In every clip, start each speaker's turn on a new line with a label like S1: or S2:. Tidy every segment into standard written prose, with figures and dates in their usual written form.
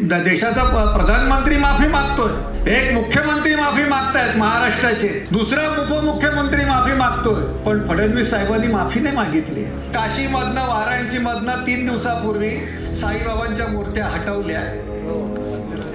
S1: देशाचा प्रधानमंत्री माफी मागतोय, एक मुख्यमंत्री माफी मागतायत महाराष्ट्राचे, दुसरा उपमुख्यमंत्री माफी मागतोय, पण फडणवीस साहेबांनी माफी नाही मागितली. काशीमधनं वाराणसीमधनं 3 दिवसापूर्वी साईबाबांच्या मूर्त्या हटवल्या,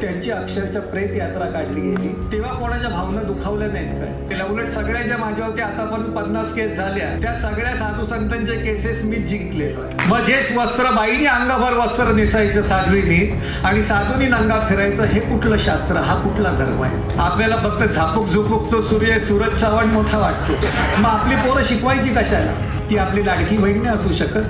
S1: त्यांची अक्षरशः प्रेत यात्रा काढली गेली, तेव्हा कोणाच्या भावना दुखावल्या नाहीत काय? उलट सगळ्याच्या माझ्यावरती आतापर्यंत 50 केस झाल्या, त्या सगळ्या साधू संतांचे केसेस मी जिंकलेलो आहे. मग हेच वस्त्र बाईने अंगाभर वस्त्र नेसायचं साध्वीनी आणि साधूनी नंगा फिरायचं, हे कुठलं शास्त्र, हा कुठला धर्म आहे? आपल्याला फक्त झापूक झुपूकतो सूरज चव्हाण मोठा वाटतो, मग आपली पोरं शिकवायची कशाला? ती आपली लाडकी बहीण नाही असू शकत?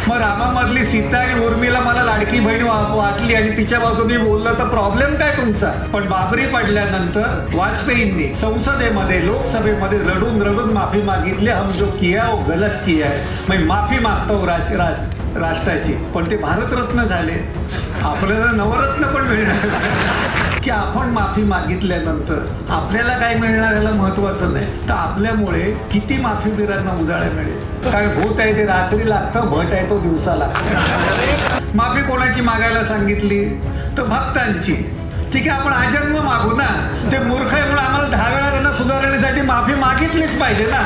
S1: मग रामामधली सीता आणि उर्मिला मला लाडकी बहीण वाटली आणि तिच्या बाजूने बोललं तर प्रॉब्लेम काय तुमचा? पण बाबरी पडल्यानंतर वाजपेयींनी संसदेमध्ये लोकसभेमध्ये रडून रडून माफी मागितली, हम जो किया वो गलत किया है, मैं माफी मागतो राष्ट्राची. पण ते भारतरत्न झाले, आपल्याला नवरत्न पण मिळणार की आपण माफी मागितल्यानंतर आपल्याला काय मिळणार याला महत्वाचं नाही, तर आपल्यामुळे किती माफीवीरांना उजाळा मिळेल. कारण भूत आहे ते रात्री लागतं, भट आहे तो दिवसा लागतं. माफी कोणाची मागायला सांगितली? तर भक्तांची. ठीक आहे, आपण आजन्म मागू ना, ते मूर्ख आहे म्हणून आम्हाला 10 वेळा त्यांना सुधारण्यासाठी माफी मागितलीच पाहिजे ना.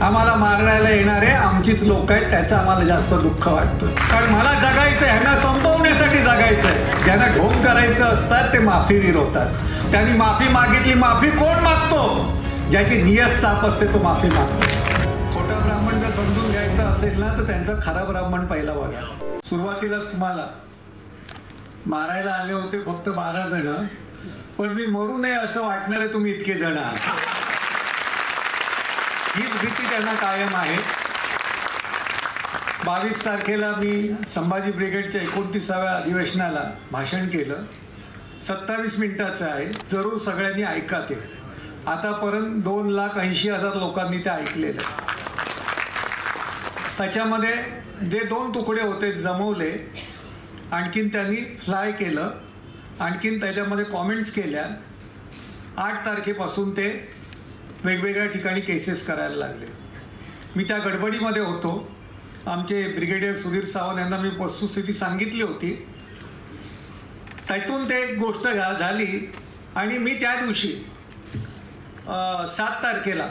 S1: आम्हाला मारायला येणारे आमचीच लोक आहेत, त्याचं आम्हाला जास्त दुःख वाटतं. कारण मला जगायचं, ह्यांना संपवण्यासाठी जगायचंय. ज्यांना ढोंग करायचं असतात ते माफीवीर होतात. त्यांनी माफी मागितली. माफी कोण मागतो? ज्याची नियत साफ असते तो माफी मागतो. खोटा ब्राह्मण जर समजून घ्यायचा असेल ना, तर त्यांचा खरा ब्राह्मण पहिला बघा. सुरुवातीलाच तुम्हाला मारायला आले होते फक्त 12 जण, पण मी मरू नये असं वाटणारे तुम्ही इतके जण आहात. हीच भीती त्यांना कायम आहे. 22 तारखेला मी संभाजी ब्रिगेडच्या 29व्या अधिवेशनाला भाषण केलं. 27 मिनिटाचं आहे, जरूर सगळ्यांनी ऐका ते. आतापर्यंत 2,80,000 लोकांनी ते ऐकलेलं. त्याच्यामध्ये जे 2 तुकडे होते जमवले, आणखीन त्यांनी फ्लाय केलं, आणखीन त्याच्यामध्ये कॉमेंट्स केल्या. 8 तारखेपासून ते वेगवेगळ्या ठिकाणी केसेस करायला लागले. मी त्या गडबडीमध्ये होतो. आमचे ब्रिगेडियर सुधीर सावंत यांना मी वस्तुस्थिती सांगितली होती. त्यातून ते एक गोष्ट झाली आणि मी त्या दिवशी 7 तारखेला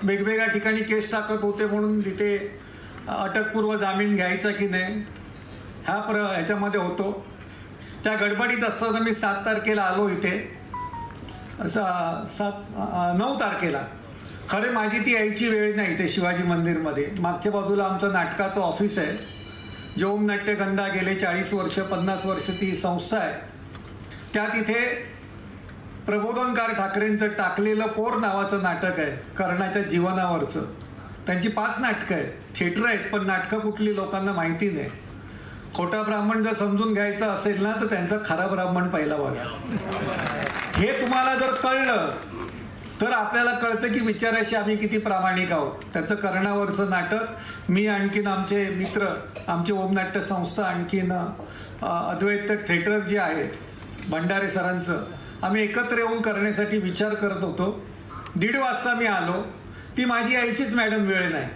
S1: वेगवेगळ्या ठिकाणी केस टाकत होते म्हणून तिथे अटकपूर्व जामीन घ्यायचा की नाही ह्याच्यामध्ये होतो. त्या गडबडीत असताना मी 7 तारखेला आलो इथे. 9 तारखेला खरे माझी ती यायची वेळ नाही. ते शिवाजी मंदिरमध्ये मागच्या बाजूला आमचं नाटकाचं ऑफिस आहे. जे ओम नाट्यगंधा गेले 40 वर्ष 50 वर्ष ती संस्था आहे. त्यात इथे प्रबोधनकार ठाकरेंचं टाकलेलं पोर नावाचं नाटक आहे, कर्णाच्या जीवनावरचं. त्यांची 5 नाटकं आहेत, थिएटर आहेत, पण नाटकं कुठली लोकांना माहिती नाही. खोटा ब्राह्मण जर समजून घ्यायचा असेल ना, तर त्यांचा खरा ब्राह्मण पहिला बघा. हे तुम्हाला जर कळलं तर आपल्याला कळतं की विचाराशी आम्ही किती प्रामाणिक आहोत. त्याचं कर्णावरचं नाटक मी आणखीन आमचे मित्र, आमची ओम नाट्य संस्था, आणखीन अद्वैत थिएटर जे आहे भंडारे सरांचं, आम्ही एकत्र येऊन करण्यासाठी विचार करत होतो. 1:30 वाजता मी आलो. ती माझी यायचीच मॅडम वेळ नाही.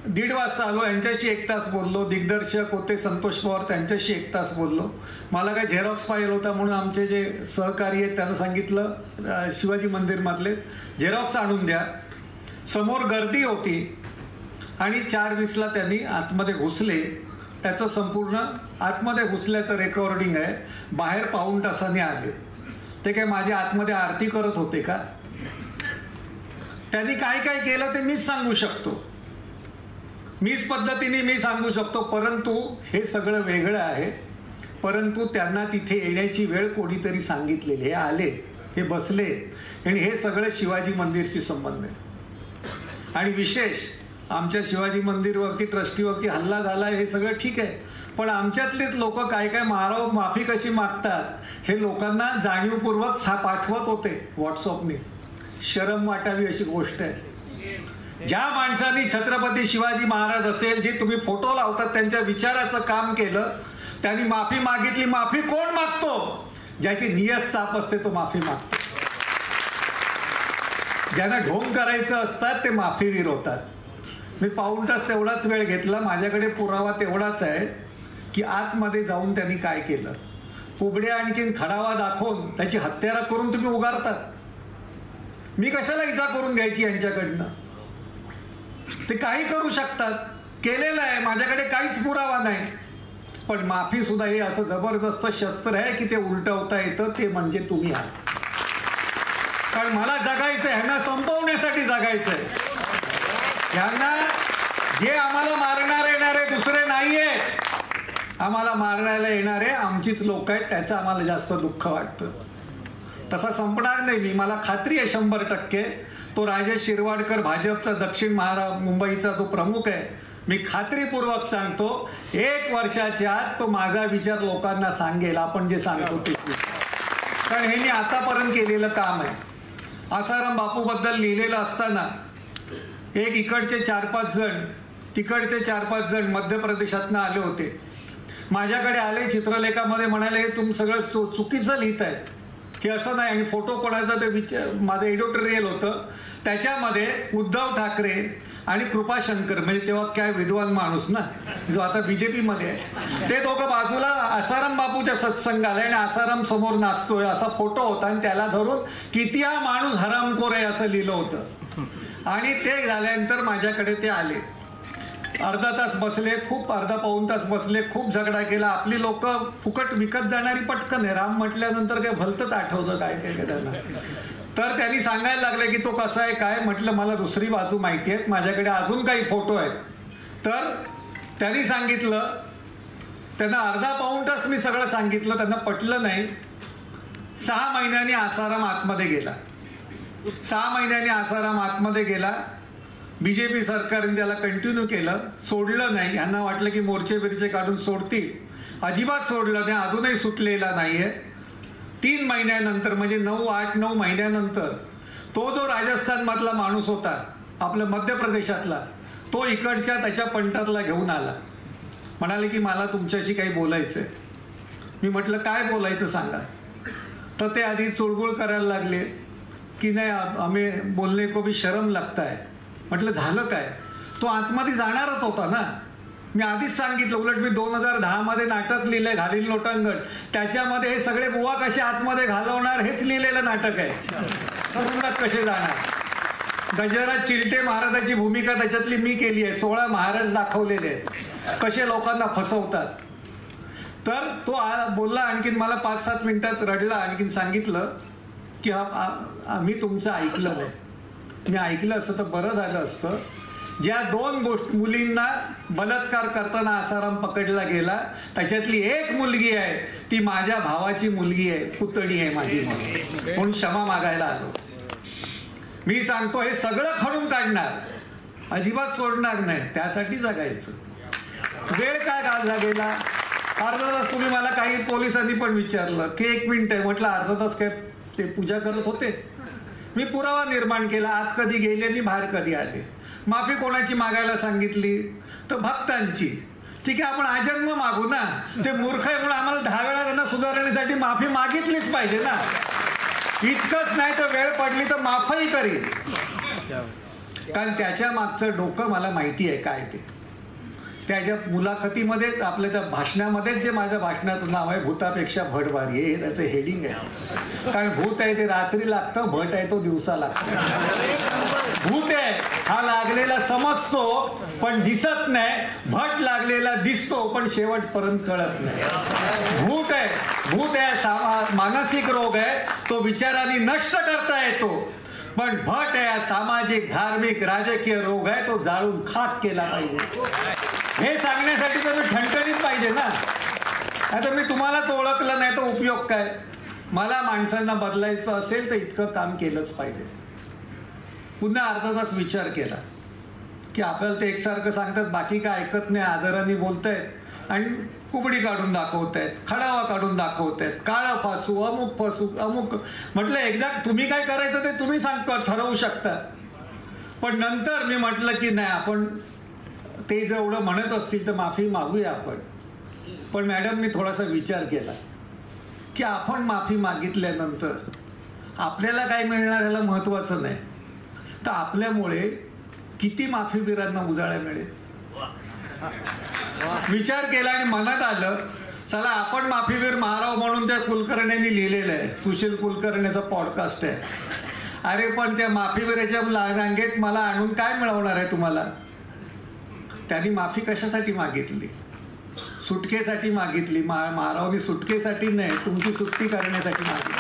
S1: 1:30 वाजता आलो. यांच्याशी 1 तास बोललो. दिग्दर्शक होते संतोष पवार, त्यांच्याशी 1 तास बोललो. मला काय झेरॉक्स पाहिजे होता म्हणून आमचे जे सहकारी आहेत त्यांना सांगितलं शिवाजी मंदिरमधले झेरॉक्स आणून द्या. समोर गर्दी होती आणि 4:20ला त्यांनी आतमध्ये घुसले. त्याचं संपूर्ण आतमध्ये घुसल्याचं रेकॉर्डिंग आहे. बाहेर 1.5 तासाने आले. ते काय माझ्या आतमध्ये आरती करत होते का? त्यांनी काय काय केलं ते मीच सांगू शकतो, मीच पद्धतीने मी सांगू शकतो. परंतु हे सगळं वेगळं आहे. परंतु त्यांना तिथे येण्याची वेळ कोणीतरी सांगितलेली. हे आले, हे बसले आणि हे सगळं शिवाजी मंदिरशी संबंध आहे. आणि विशेष आमच्या शिवाजी मंदिरवरती ट्रस्टीवरती हल्ला झाला, हे सगळं ठीक आहे. पण आमच्यातलेच लोक काय काय माफी कशी मागतात हे लोकांना जाणीवपूर्वक पाठवत होते व्हॉट्सअपने. शरम वाटावी अशी गोष्ट आहे. ज्या माणसांनी छत्रपती शिवाजी महाराज असेल, जे तुम्ही फोटो लावतात त्यांच्या विचाराचं काम केलं, त्यांनी माफी मागितली. माफी कोण मागतो? ज्याची नियत साफ असते तो माफी मागतो. ज्यांना ढोंग करायचं असतात ते माफीवीर होतात. मी 1.5 तास तेवढाच वेळ घेतला. माझ्याकडे पुरावा तेवढाच आहे की आतमध्ये जाऊन त्यांनी काय केलं. कुबड्या आणखीन खडावा दाखवून त्याची हत्यारा करून तुम्ही उगारतात. मी कशाला इजा करून घ्यायची यांच्याकडनं. ते काही करू शकतात, केलेलं आहे, माझ्याकडे काहीच पुरावा नाही. पण माफी सुद्धा हे असं जबरदस्त शस्त्र आहे की ते उलटवता येतं, ते म्हणजे तुम्ही आहात. कारण मला जगायचंय, ह्यांना संपवण्यासाठी जगायचंय. ह्यांना जे आम्हाला मारणारे येणारे दुसरे नाहीये, आम्हाला मारण्याला येणारे आमचीच लोक आहेत, त्याचं आम्हाला जास्त दुःख वाटतं. तसा संपणार नाही मी, मला खात्री आहे 100%. तो राजेश शिरवाडकर भाजपचा दक्षिण मुंबईचा जो प्रमुख आहे, मी खात्रीपूर्वक सांगतो 1 वर्षाच्या आत तो माझा विचार लोकांना सांगेल, आपण जे सांगतो ते. कारण हे मी आतापर्यंत केलेलं काम आहे. आसाराम बापूबद्दल लिहिलेलं असताना एक इकडचे 4-5 जण, तिकडचे 4-5 जण मध्य प्रदेशातनं आले होते. माझ्याकडे आले, चित्रलेखामध्ये म्हणाले, हे तुम्ही सगळं चुकीचं लिहित आहे, हे असं नाही. आणि फोटो कोणाचा ते माझं एडिटोरियल होतं, त्याच्यामध्ये उद्धव ठाकरे आणि कृपाशंकर, म्हणजे तेव्हा काय विद्वान माणूस ना, जो आता बीजेपी मध्ये आहे, ते दोघं बाजूला आसाराम बापूच्या सत्संगाला आणि आसाराम समोर नाचतोय असा फोटो होता. आणि त्याला धरून किती हा माणूस हरामखोर आहे असं लिहिलं होतं. आणि ते झाल्यानंतर माझ्याकडे ते आले, अर्धा तास बसले, खूप अर्धा-पाऊण तास बसले, खूप झगडा केला. आपली लोक फुकट विकत जाणारी पटकन आहे. राम म्हटल्यानंतर काय भलतंच आठवतं काय काय त्यांना. तर त्यांनी सांगायला लागले की तो कसा आहे काय. म्हटलं मला दुसरी बाजू माहिती आहे, माझ्याकडे अजून काही फोटो आहेत. तर त्यांनी सांगितलं, त्यांना अर्धा-पाऊण तास मी सगळं सांगितलं, त्यांना पटलं नाही. 6 महिन्यांनी आसाराम आतमध्ये गेला. 6 महिन्यांनी आसाराम आतमध्ये गेला. बीजेपी सरकारने त्याला कंटिन्यू केलं, सोडलं नाही. यांना वाटलं की मोर्चे बिरचे काढून सोडतील, अजिबात सोडलं नाही, अजूनही सुटलेला नाहीये. 3 महिन्यानंतर, म्हणजे 9 महिन्यानंतर तो जो राजस्थान मधला माणूस होता, आपल्या मध्य प्रदेशातला, तो इकडच्या त्याच्या पंटातला घेऊन आला. म्हणाले की मला तुमच्याशी काही बोलायचंय. मी म्हटलं काय बोलायचं सांगा. तर ते आधी चुळबुळ करायला लागले की नाही हमें बोलने को भी शर्म लगता है. म्हटलं झालं काय. तो आतमध्ये जाणारच होता ना, मी आधीच सांगितलं. उलट मी 2010 मध्ये नाटक लिहिलंय घालील लोटांगण, त्याच्यामध्ये हे सगळे बुवा कसे आतमध्ये घालवणार हेच लिहिलेलं नाटक आहे. तुरुंगात कसे जाणार. गजराज चिलटे महाराजाची भूमिका त्याच्यातली मी केली आहे. 16 महाराज दाखवलेले आहेत कसे लोकांना फसवतात. तर तो बोलला, आणखीन मला 5-7 मिनिटात रडला. आणखीन सांगितलं की आम्ही तुमचं ऐकलं नाही. मी ऐकलं असतं तर बरं झालं असतं. ज्या 2 मुलींना बलात्कार करताना आसाराम पकडला गेला, त्याच्यातली एक मुलगी आहे, ती माझ्या भावाची मुलगी आहे, पुतणी आहे माझी, म्हणून क्षमा मागायला आलो. मी सांगतो हे सगळं खणून काढणार, अजिबात सोडणार नाही, त्यासाठी जगायचं. वेळ काय घालला गेला. अर्धा तास तुम्ही मला काही पोलिसांनी पण विचारलं की 1 मिनिट आहे. म्हटलं अर्धा तास काय ते पूजा करत होते. मी पुरावा निर्माण केला, आत कधी गेले आणि बाहेर कधी आले. माफी कोणाची मागायला सांगितली तर भक्तांची. ठीक आहे, आपण आजन्म मागू ना. ते मूर्ख आहे म्हणून आम्हाला 10 वेळा त्यांना सुधारण्यासाठी माफी मागितलीच पाहिजे ना. इतकंच नाही तर वेळ पडली तर माफही करील, कारण त्याच्या मागचं डोकं मला माहिती आहे काय ते. त्याच्या मुलाखतीमध्येच आपल्या त्या भाषणामध्येच जे माझ्या भाषणाचं नाव आहे भूतापेक्षा भट भारी, हे त्याचं हेडिंग आहे. कारण भूत आहे ते रात्री लागतं, भट आहे तो दिवसा लागतं. भूत आहे हा लागलेला समजतो पण दिसत नाही, भट लागलेला दिसतो पण शेवटपर्यंत कळत नाही. भूत आहे मानसिक रोग आहे, तो विचारांनी नष्ट करता येतो. पण भट आहे सामाजिक धार्मिक राजकीय रोग आहे, तो जाळून खाक केला पाहिजे. हे सांगण्यासाठी तर मी ठणठणीत पाहिजे ना. आता मी तुम्हालाच ओळखलं नाही तर उपयोग काय. मला माणसांना बदलायचं असेल तर इतकं काम केलंच पाहिजे. पुन्हा अर्धा तास विचार केला की आपल्याला ते एकसारखं सांगतात, बाकी काय ऐकत नाही, आदराने बोलतायत आणि कुबडी काढून दाखवतायत, खडावा काढून दाखवतायत, काळं फासू अमुक. म्हटलं एकदा तुम्ही काय करायचं ते तुम्ही ठरवू शकता. पण नंतर मी म्हटलं की नाही, आपण ते जेवढं म्हणत असतील तर माफी मागूया आपण. पण मॅडम मी थोडासा विचार केला की आपण माफी मागितल्यानंतर आपल्याला काय मिळणार याला महत्वाचं नाही, तर आपल्यामुळे किती माफीवीरांना उजाळा मिळेल. विचार केला आणि मनात आलं, चला आपण माफीवीर महाराव म्हणून त्या कुलकर्ण्यांनी लिहिलेलं आहे. सुशील कुलकर्णीचा पॉडकास्ट आहे. अरे पण त्या माफीवीराच्या रांगेत मला आणून काय मिळवणार आहे तुम्हाला? त्यांनी माफी कशासाठी मागितली? सुटकेसाठी मागितली. महारावनी सुटकेसाठी नाही, तुमची सुट्टी करण्यासाठी मागितली.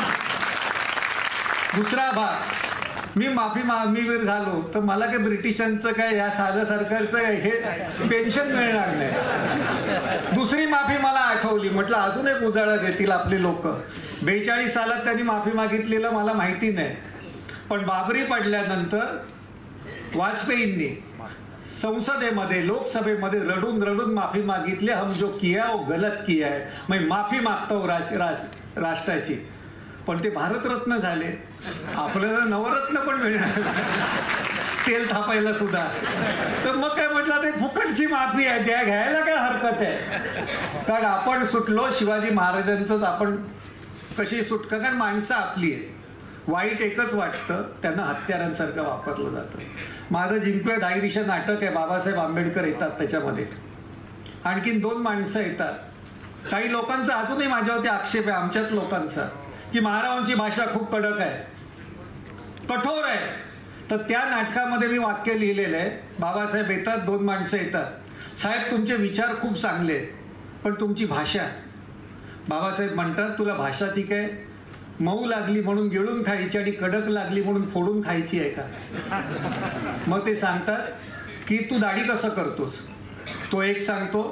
S1: दुसरा भाग, मी माफीवीर झालो तर मला काय ब्रिटिशांचं काय या साधं सरकारचं हे पेन्शन मिळणार नाही. दुसरी माफी मला आठवली, म्हटलं अजून एक उजाळा देतील आपले लोक. 42 सालात त्यांनी माफी मागितलेलं मला माहिती नाही, पण बाबरी पडल्यानंतर वाजपेयींनी संसदेमध्ये लोकसभेमध्ये रडून रडून माफी मागितली. हम जो किया वो गलत किया है, मैं माफी मागतो राष्ट्राची. पण ते भारतरत्न झाले. आपल्याला नवरत्न पण मिळणार तेल थापायला सुद्धा. तर मग काय म्हटलं, ते फुकटची माफी आहे, त्या घ्यायला काय हरकत आहे. कारण आपण सुटलो शिवाजी महाराजांचंच आपण कशी सुटका. कारण माणसं आपली आहे. वाईट एकच वाटतं, त्यांना हत्यारांसारखं वापरलं जातं. माझं जिंकूया डायरीचं नाटक आहे, बाबासाहेब आंबेडकर येतात त्याच्यामध्ये. आणखीन 2 माणसं येतात. काही लोकांचा अजूनही माझ्यावरती आक्षेप आहे, आमच्याच लोकांचा, की महारावांची भाषा खूप कडक आहे, कठोर आहे. तर त्या नाटकामध्ये मी वाक्य लिहिलेलं आहे. बाबासाहेब येतात, 2 माणसं येतात. साहेब तुमचे विचार खूप चांगले आहेत, पण तुमची भाषा. बाबासाहेब म्हणतात, तुला भाषा ठीक आहे, मऊ लागली म्हणून गिळून खायची आणि कडक लागली म्हणून फोडून खायची आहे का? मग ते सांगतात की तू दाढी कसं करतोस? तो एक सांगतो,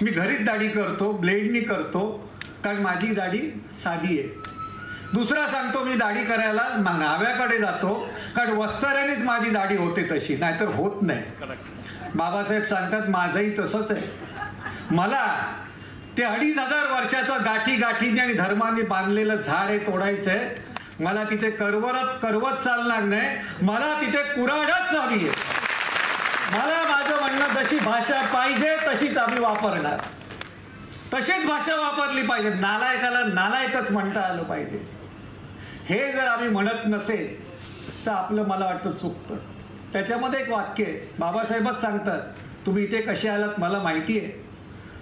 S1: मी घरीच दाढी करतो, ब्लेडनी करतो, कारण माझी दाढी साधी आहे. दुसरा सांगतो, मी दाढी करायला न्हाव्याकडे जातो, कारण वस्त्रानेच माझी दाढी होते तशी, नाहीतर होत नाही. बाबासाहेब सांगतात, माझंही तसंच आहे. मला ते 2500 वर्षाचं गाठी गाठीने आणि धर्माने बांधलेलं झाड हे तोडायचंय. मला तिथे करवत चालणार नाही, मला तिथे कुऱ्हाडच हवी आहे. मला माझं म्हणणं, जशी भाषा पाहिजे तशीच आम्ही वापरणार, तशीच भाषा वापरली पाहिजे. नालायकाला नालायकच म्हणता आलं पाहिजे. हे जर आम्ही म्हणत नसेल तर आपलं मला वाटतं चुकतं. त्याच्यामध्ये एक वाक्य आहे, बाबासाहेबच सांगतात, तुम्ही इथे कसे आलात मला माहिती आहे.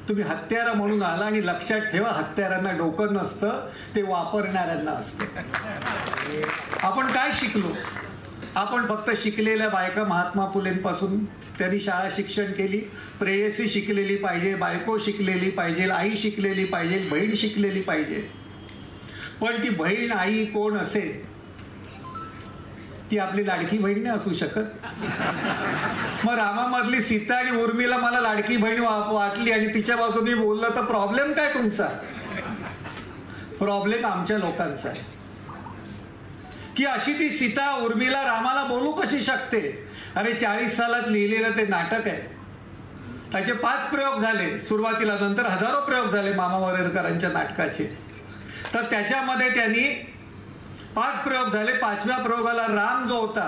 S1: तुम्ही हत्यारा म्हणून आला, आणि लक्षात ठेवा, हत्यारांना डोकं नसतं, ते वापरणाऱ्यांना असतं. आपण काय शिकलो? आपण फक्त शिकलेल्या बायका, महात्मा फुलेंपासून त्यांनी शाळा शिक्षण केली. प्रेयसी शिकलेली पाहिजे, बायको शिकलेली पाहिजे, आई शिकलेली पाहिजे, बहीण शिकलेली पाहिजे. पण ती बहीण आई कोण असेल, ती आपली लाडकी बहीण नाही असू शकत. मग रामामधली सीता आणि उर्मिला मला लाडकी बहीण वाटली आणि तिच्या बाजूने बोललं तर प्रॉब्लेम काय तुमचा? प्रॉब्लेम आमच्या लोकांचा आहे की अशी ती सीता उर्मिला रामाला बोलू कशी शकते? अरे 40 सालात लिहिलेलं ते नाटक आहे. त्याचे 5 प्रयोग झाले सुरुवातीला, नंतर हजारो प्रयोग झाले मामा वरेरकरांच्या नाटकाचे. तर त्याच्यामध्ये त्यांनी 5 प्रयोग झाले. 5व्या प्रयोगाला राम जो होता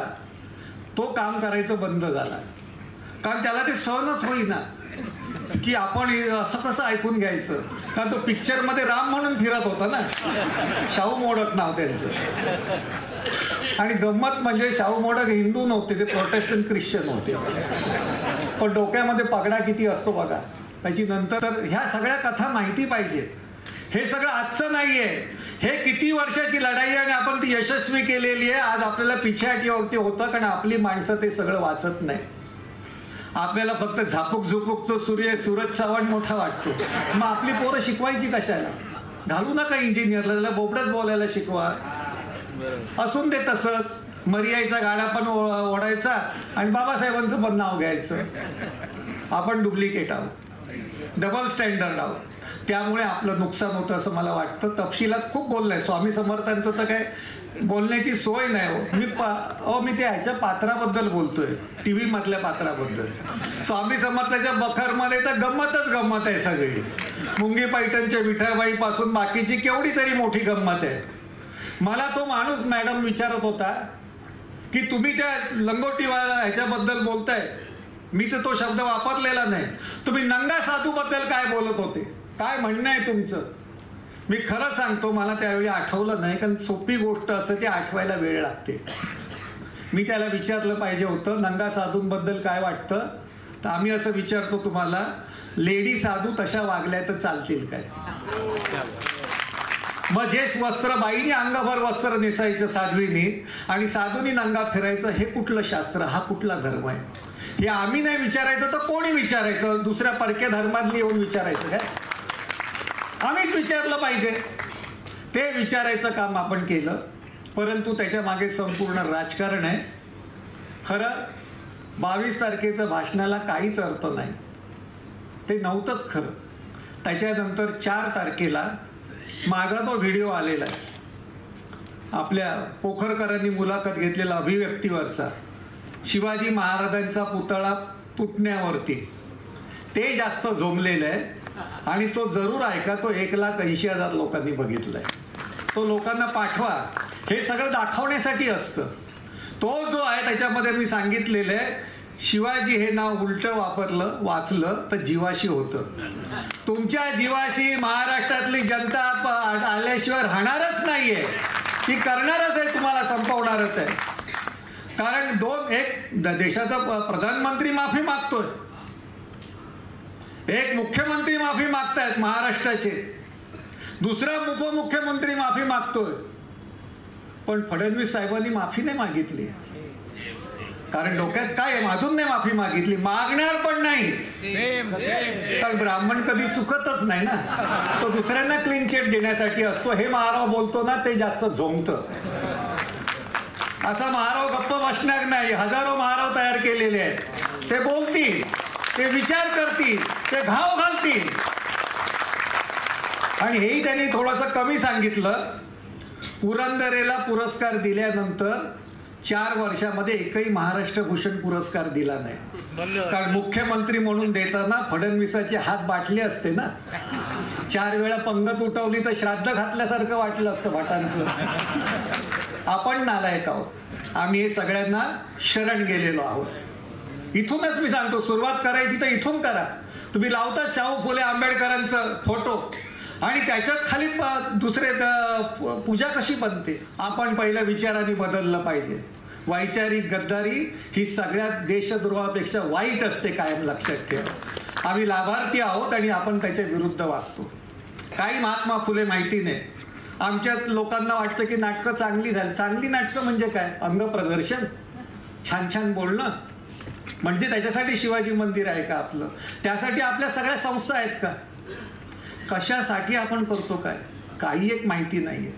S1: तो काम करायचं बंद झाला, कारण त्याला ते सहनच होईना की आपण असं कसं ऐकून घ्यायचं. कारण तो पिक्चरमध्ये राम म्हणून फिरत होता ना, शाहू मोडक नाव त्यांचं. आणि गंमत म्हणजे शाहू मोडक हिंदू नव्हते, ते प्रोटेस्टंट ख्रिश्चन होते. पण डोक्यामध्ये पगडा किती असतो बघा त्याची. नंतर ह्या सगळ्या कथा माहिती पाहिजे. हे सगळं आजचं नाहीये, हे किती वर्षाची लढाई आहे आणि आपण ती यशस्वी केलेली आहे. आज आपल्याला पिछाटीवरती होतं, कारण आपली माणसं ते सगळं वाचत नाही. आपल्याला फक्त झापूक झुपूकचा सूरज चव्हाण मोठा वाटतो. मग आपली पोरं शिकवायची कशाला? घालू नका इंजिनियरला, त्याला बोबडच बोलायला शिकवा. असून दे तसंच, मरियाईचा गाडा पण ओढायचा आणि बाबासाहेबांचं पण नाव घ्यायचं. आपण डुप्लिकेट आहोत, डबल स्टँडर्ड आहोत. त्यामुळे आपलं नुकसान होतं असं मला वाटतं. तपशिलात खूप बोलणं आहे. स्वामी समर्थांचं तर काय बोलण्याची सोय नाही हो. मी ते ह्याच्या पात्राबद्दल बोलतोय, टीव्ही मधल्या पात्राबद्दल. स्वामी समर्थाच्या बखरमध्ये तर गंमतच गंमत आहे सगळी. मुंगी पैठणच्या विठाबाई पासून बाकीची केवढी तरी मोठी गंमत आहे. मला तो माणूस मॅडम विचारत होता की तुम्ही त्या लंगोटीवाला ह्याच्याबद्दल बोलताय, मी तर तो शब्द वापरलेला नाही. तुम्ही नंगा साधू बद्दल काय बोलत होते, काय म्हणणं आहे तुमचं? मी खरं सांगतो, मला त्यावेळी आठवलं नाही, कारण सोपी गोष्ट असते ती आठवायला वेळ लागते. मी त्याला विचारलं पाहिजे होतं नंगा साधूंबद्दल काय वाटतं. तर आम्ही असं विचारतो तुम्हाला, लेडी साधू तशा वागल्या तर चालतील काय? मग जे वस्त्र बाईने अंगाभर वस्त्र नेसायचं साध्वीने आणि साधूनी नंगा फिरायचं, हे कुठलं शास्त्र, हा कुठला धर्म आहे? हे आम्ही नाही विचारायचं तर कोणी विचारायचं? दुसऱ्या परक्या धर्मातली येऊन विचारायचं काय? आम्हीच विचारलं पाहिजे. ते विचारायचं काम आपण केलं, परंतु त्याच्या मागे संपूर्ण राजकारण आहे. खरं 22 तारखेचं भाषणाला काहीच अर्थ नाही, ते नव्हतंच खरं. त्याच्यानंतर 4 तारखेला माझा तो व्हिडिओ आलेला आहे, आपल्या पोखरकरांनी मुलाखत घेतलेला अभिव्यक्तीवरचा, शिवाजी महाराजांचा पुतळा तुटण्यावरती. ते जास्त झोंबलेलं आहे आणि तो जरूर ऐका. तो 1,80,000 लोकांनी बघितलाय. तो लोकांना पाठवा. हे सगळं दाखवण्यासाठी असतं. तो जो आहे त्याच्यामध्ये मी सांगितलेलं आहे, शिवाजी हे नाव उलटं वाचलं तर जीवाशी होतं. तुमच्या जीवाशी महाराष्ट्रातली जनता आल्याशिवाय राहणारच नाहीये, ती करणारच आहे, तुम्हाला संपवणारच आहे. कारण एक देशाचा प्रधानमंत्री माफी मागतोय, एक मुख्यमंत्री माफी मागतायत महाराष्ट्राचे, दुसरा उपमुख्यमंत्री माफी मागतोय. पण फडणवीस साहेबांनी माफी नाही मागितली. कारण डोक्यात काय आहे, अजून नाही माफी मागितली, मागणार पण नाही. कारण ब्राह्मण कधी चुकतच नाही ना, तो दुसऱ्यांना क्लीन चिट देण्यासाठी असतो. हे महाराव बोलतो ना, ते जास्त झोंबतं. असा महाराव गप्प बसणार नाही. हजारो महाराव तयार केलेले आहेत. ते बोलतील, ते विचार करतील, ते घाव घालतील. आणि हेही त्यांनी थोडंसं कमी सांगितलं. पुरंदरेला पुरस्कार दिल्यानंतर 4 वर्षामध्ये एकही महाराष्ट्र भूषण पुरस्कार दिला नाही. कारण मुख्यमंत्री म्हणून देताना फडणवीसाचे हात बाटले असते ना. 4 वेळा पंगत उठवली तर श्राद्ध घातल्यासारखं वाटलं असतं भाटांचं. आपण नालायक आहोत. आम्ही हे सगळ्यांना शरण गेलेलो आहोत. इथूनच मी सांगतो, सुरुवात करायची तर इथून करा. तुम्ही लावता शाहू फुले आंबेडकरांचं फोटो आणि त्याच्यात खाली दुसरे पूजा कशी बनते? आपण पहिल्या विचारांनी बदललं पाहिजे. वैचारिक गद्दारी ही सगळ्यात देशद्रोहापेक्षा वाईट असते, कायम लक्षात ठेवा. आम्ही लाभार्थी आहोत आणि आपण त्याच्या विरुद्ध वागतो. काही महात्मा फुले माहिती नाही. आमच्यात लोकांना वाटतं की नाटकं चांगली झाली. चांगली नाटकं म्हणजे काय? अंगप्रदर्शन, छान छान बोलणं. म्हणजे त्याच्यासाठी शिवाजी मंदिर आहे का आपलं? त्यासाठी आपल्या सगळ्या संस्था आहेत का? कशासाठी आपण करतो काय? काही एक माहिती नाहीये.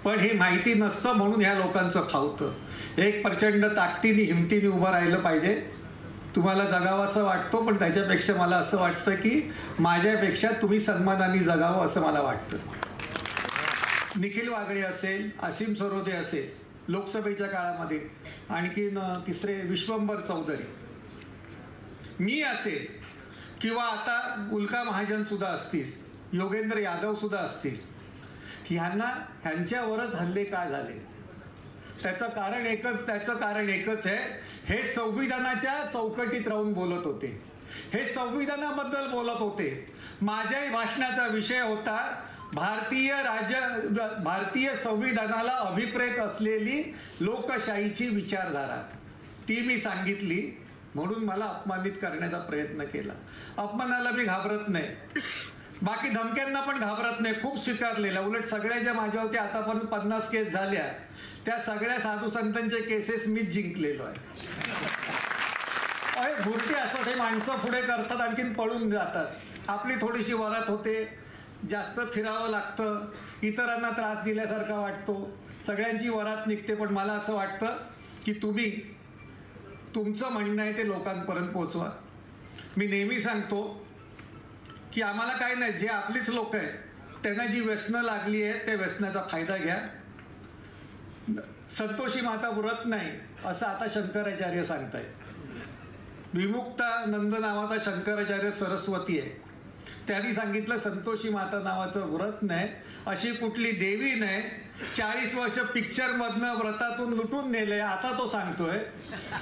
S1: पण हे माहिती नसतं म्हणून ह्या लोकांचं फावतं. एक प्रचंड ताकदीने हिमतीने उभं राहिलं पाहिजे. तुम्हाला जगावं असं वाटतं, पण त्याच्यापेक्षा मला असं वाटतं की माझ्यापेक्षा तुम्ही सन्मानाने जगावं असं मला वाटतं. निखिल वागळे असेल, असीम सरोदे असेल लोकसभेच्या काळामध्ये, आणखीन तिसरे विश्वंभर चौधरी, मी असेल किंवा आता उल्का महाजन सुद्धा असतील, योगेंद्र यादव सुद्धा असतील, ह्यांच्यावरच हल्ले का झाले? त्याचं कारण एकच आहे. हे संविधानाच्या चौकटीत राहून बोलत होते. हे संविधानाबद्दल बोलत होते. माझ्याही भाषणाचा विषय होता भारतीय संविधानाला अभिप्रेत असलेली लोकशाहीची विचारधारा. ती मी सांगितली म्हणून मला अपमानित करण्याचा प्रयत्न केला. अपमानाला मी घाबरत नाही, बाकी धमक्यांना पण घाबरत नाही. खूप स्वीकारलेला. उलट सगळ्याच्या माझ्यावरती आतापर्यंत 50 केस झाल्या, त्या सगळ्या साधू संतांचे केसेस मीच जिंकलेलो आहे. भुरटी असतात हे माणसं, पुढे करतात आणखीन पळून जातात. आपली थोडीशी वरात होते, जास्त फिरावं लागतं, इतरांना त्रास दिल्यासारखा वाटतो, सगळ्यांची वरात निघते. पण मला असं वाटतं की तुम्ही तुमचं म्हणणं आहे ते लोकांपर्यंत पोहोचवा. मी नेहमी सांगतो की आम्हाला काय नाही, जे आपलीच लोक आहेत त्यांना जी व्यसनं लागली आहे त्या व्यसनाचा फायदा घ्या. संतोषी माता व्रत नाही असं आता शंकराचार्य सांगतायत. विमुक्तानंद नावाचा शंकराचार्य सरस्वती आहे, त्यांनी सांगितलं संतोषी माता नावाचं व्रत नाही, अशी कुठली देवी नाही. 40 वर्ष पिक्चर मधनं व्रतातून लुटून नेले. आता तो सांगतोय,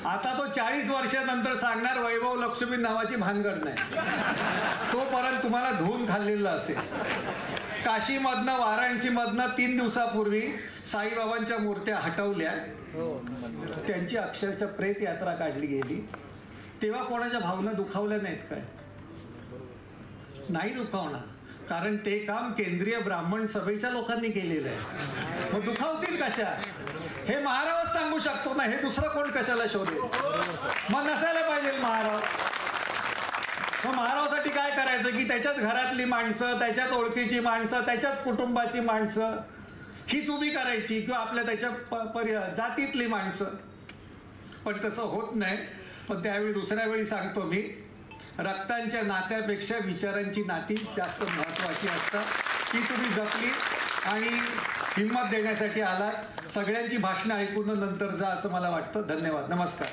S1: आता तो 40 वर्षानंतर सांगणार वैभव लक्ष्मी नावाची भानगड नाही. तोपर्यंत तुम्हाला धुवून खाल्लेलं असेल. काशीमधनं वाराणसीमधनं 3 दिवसापूर्वी साईबाबांच्या मूर्त्या हटवल्या, त्यांची अक्षरशः प्रेत यात्रा काढली गेली. तेव्हा कोणाच्या भावना दुखावल्या नाहीत काय? नाही दुखावणार, कारण ते काम केंद्रीय ब्राह्मण सभेच्या लोकांनी केलेलं आहे. मग दुखावतील कशा? हे महारावच सांगू शकतो ना, हे दुसरं कोण कशाला शोधेल? मग नसायला पाहिजे महाराव. मग महारावसाठी काय करायचं की त्याच्याच घरातली माणसं, त्याच्याच ओळखीची माणसं, त्याच्याच कुटुंबाची माणसं हीच उभी करायची, किंवा आपल्या त्याच्या जातीतली माणसं. पण तसं होत नाही. पण त्यावेळी दुसऱ्या वेळी सांगतो मी, रक्तांच्या नात्यापेक्षा विचारांची नाती जास्त महत्वाची असतात. ती तुम्ही जपली आणि हिंमत देण्यासाठी आलात. सगळ्यांची भाषणं ऐकून नंतर जा असं मला वाटतं. धन्यवाद. नमस्कार.